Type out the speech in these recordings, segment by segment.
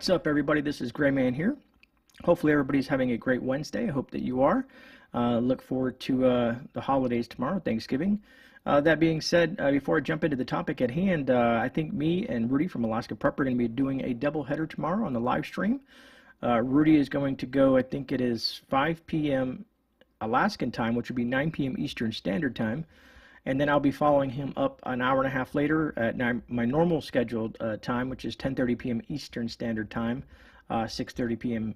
What's up, everybody? This is GreyMan here. Hopefully everybody's having a great Wednesday. I hope that you are. Look forward to the holidays tomorrow, Thanksgiving. That being said, before I jump into the topic at hand, I think me and Rudy from Alaska Prep are going to be doing a double header tomorrow on the live stream. Rudy is going to go, I think it is 5 p.m. Alaskan time, which would be 9 p.m. Eastern Standard Time. And then I'll be following him up an hour and a half later at my normal scheduled time, which is 10:30 p.m. Eastern Standard Time, 6:30 p.m.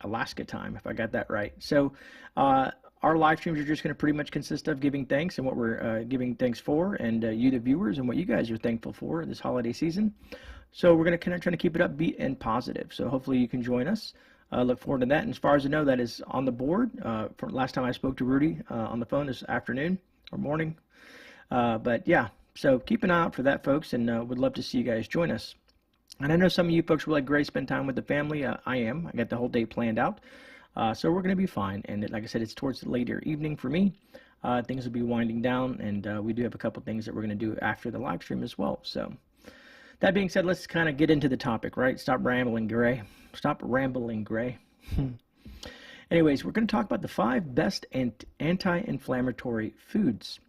Alaska time, if I got that right. So our live streams are just going to pretty much consist of giving thanks and what we're giving thanks for, and you, the viewers, and what you guys are thankful for this holiday season. So we're going to kind of try to keep it upbeat and positive. So hopefully you can join us. Look forward to that. And as far as I know, that is on the board. From last time I spoke to Rudy on the phone this afternoon or morning. But yeah, so keep an eye out for that, folks, and would love to see you guys join us. And I know some of you folks were like, Gray, spend time with the family. I am. I got the whole day planned out. So we're going to be fine. And like I said, it's towards the later evening for me. Things will be winding down, and we do have a couple things that we're going to do after the live stream as well. So that being said, let's kind of get into the topic, right? Stop rambling, Gray. Stop rambling, Gray. Anyways, we're going to talk about the 5 best anti-inflammatory foods.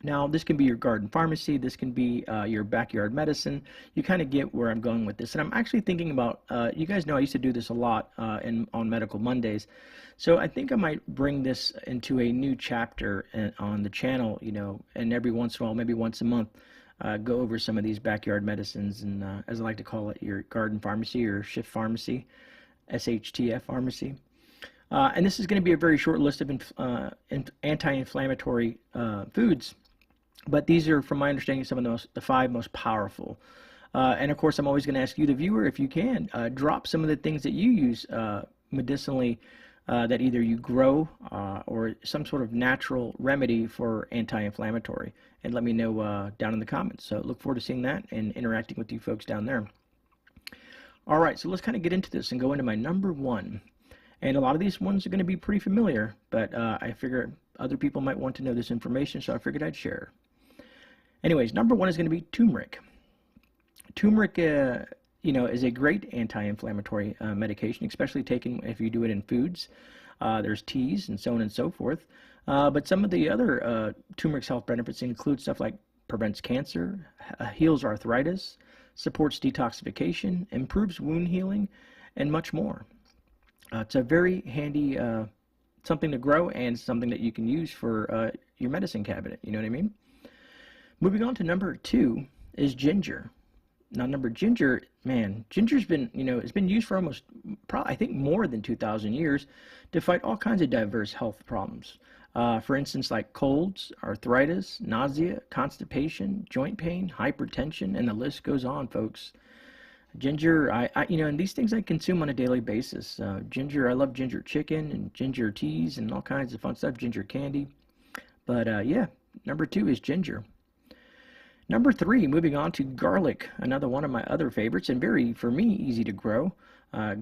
Now, this can be your garden pharmacy. This can be your backyard medicine. You kind of get where I'm going with this. And I'm actually thinking about, you guys know I used to do this a lot on Medical Mondays. So I think I might bring this into a new chapter on the channel, you know, and every once in a while, maybe once a month, go over some of these backyard medicines and, as I like to call it, your garden pharmacy or shift pharmacy, SHTF pharmacy. And this is going to be a very short list of anti-inflammatory foods. But these are, from my understanding, some of the 5 most powerful. And of course, I'm always going to ask you, the viewer, if you can, drop some of the things that you use medicinally that either you grow or some sort of natural remedy for anti-inflammatory. And let me know down in the comments. So look forward to seeing that and interacting with you folks down there. All right, so let's kind of get into this and go into my number 1. And a lot of these ones are going to be pretty familiar, but I figure other people might want to know this information, so I figured I'd share. Anyways, number 1 is going to be turmeric. Turmeric, you know, is a great anti-inflammatory medication, especially taken if you do it in foods. There's teas and so on and so forth. But some of the other turmeric's health benefits include stuff like prevents cancer, heals arthritis, supports detoxification, improves wound healing, and much more. It's a very handy something to grow and something that you can use for your medicine cabinet. You know what I mean? Moving on to number 2 is ginger. Now, ginger, man, ginger's been, you know, it's been used for almost, probably, I think, more than 2,000 years to fight all kinds of diverse health problems. For instance, like colds, arthritis, nausea, constipation, joint pain, hypertension, and the list goes on, folks. Ginger, you know, and these things I consume on a daily basis. Ginger, I love ginger chicken and ginger teas and all kinds of fun stuff, ginger candy. But yeah, number 2 is ginger. Number 3, moving on to garlic, another one of my other favorites and very, for me, easy to grow.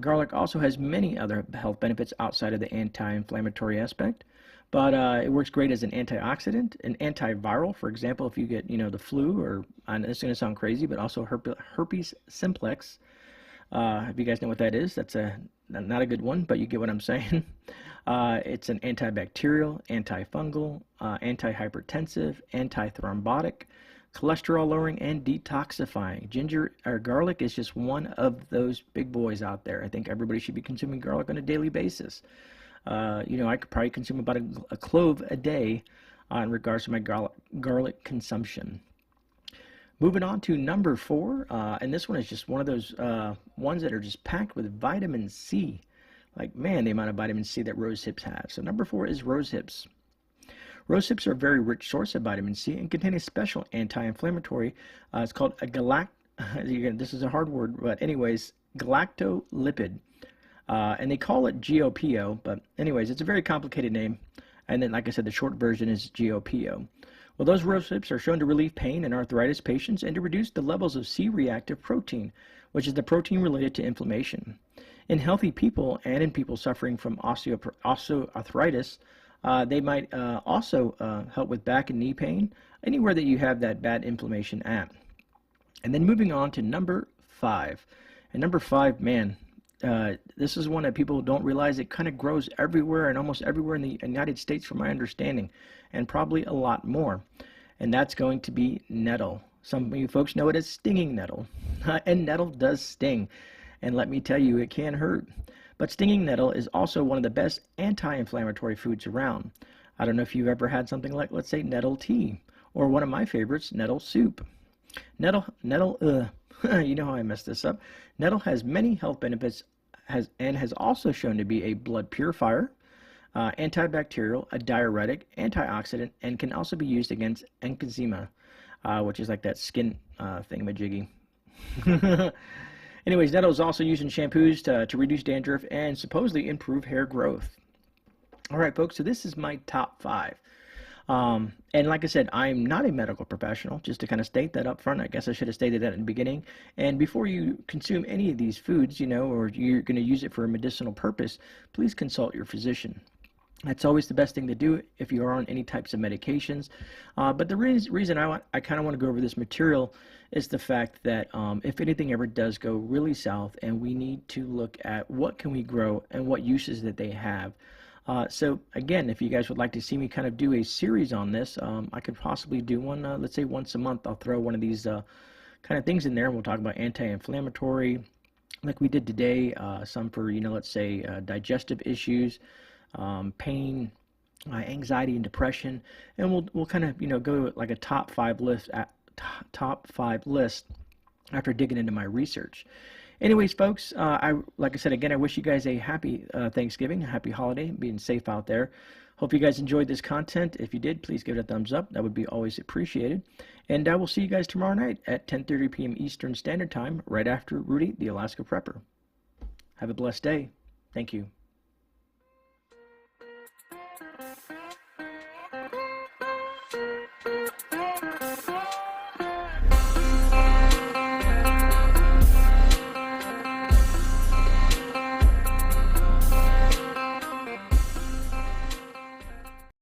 Garlic also has many other health benefits outside of the anti-inflammatory aspect, but it works great as an antioxidant, an antiviral. For example, if you get, you know, the flu, or this is going to sound crazy, but also herpes simplex. If you guys know what that is, that's not a good one, but you get what I'm saying. It's an antibacterial, antifungal, antihypertensive, antithrombotic, cholesterol lowering, and detoxifying. Ginger or garlic is just one of those big boys out there. I think everybody should be consuming garlic on a daily basis. You know, I could probably consume about a clove a day in regards to my garlic consumption. Moving on to number 4, and this one is just one of those ones that are just packed with vitamin C. Like, man, the amount of vitamin C that rose hips have. So number 4 is rose hips. Rose hips are a very rich source of vitamin C and contain a special anti-inflammatory. It's called a this is a hard word, but anyways, galactolipid. And they call it GOPO, but anyways, it's a very complicated name. And then, like I said, the short version is GOPO. Well, those rose hips are shown to relieve pain in arthritis patients and to reduce the levels of C-reactive protein, which is the protein related to inflammation. In healthy people and in people suffering from osteoarthritis, they might also help with back and knee pain, anywhere that you have that bad inflammation at. And then moving on to number 5, And number 5, man, this is one that people don't realize. It kind of grows everywhere and almost everywhere in the United States, from my understanding, and probably a lot more. And that's going to be nettle. Some of you folks know it as stinging nettle. And nettle does sting. And let me tell you, it can hurt. But stinging nettle is also one of the best anti-inflammatory foods around. I don't know if you've ever had something like, let's say, nettle tea, or one of my favorites, nettle soup. Nettle, you know how I messed this up. Nettle has many health benefits and has also shown to be a blood purifier, antibacterial, a diuretic, antioxidant, and can also be used against eczema, which is like that skin thingamajiggy. Anyways, nettle is also used in shampoos to reduce dandruff and supposedly improve hair growth. All right, folks, so this is my top 5. And like I said, I'm not a medical professional, just to kind of state that up front. I guess I should have stated that in the beginning. And before you consume any of these foods, or you're going to use it for a medicinal purpose, please consult your physician. That's always the best thing to do if you are on any types of medications. But the reason I kind of want to go over this material is the fact that if anything ever does go really south, and we need to look at what can we grow and what uses that they have. So again, if you guys would like to see me kind of do a series on this, I could possibly do one, let's say once a month. I'll throw one of these kind of things in there, and we'll talk about anti-inflammatory, like we did today, some for, let's say digestive issues, pain, anxiety and depression, and we'll kind of go like a top 5 list after digging into my research. Anyways, folks, like I said again, I wish you guys a happy Thanksgiving, a happy holiday, being safe out there. Hope you guys enjoyed this content. If you did, please give it a thumbs up. That would be always appreciated. And I will see you guys tomorrow night at 10:30 p.m. Eastern Standard Time, right after Rudy, the Alaska Prepper. Have a blessed day. Thank you.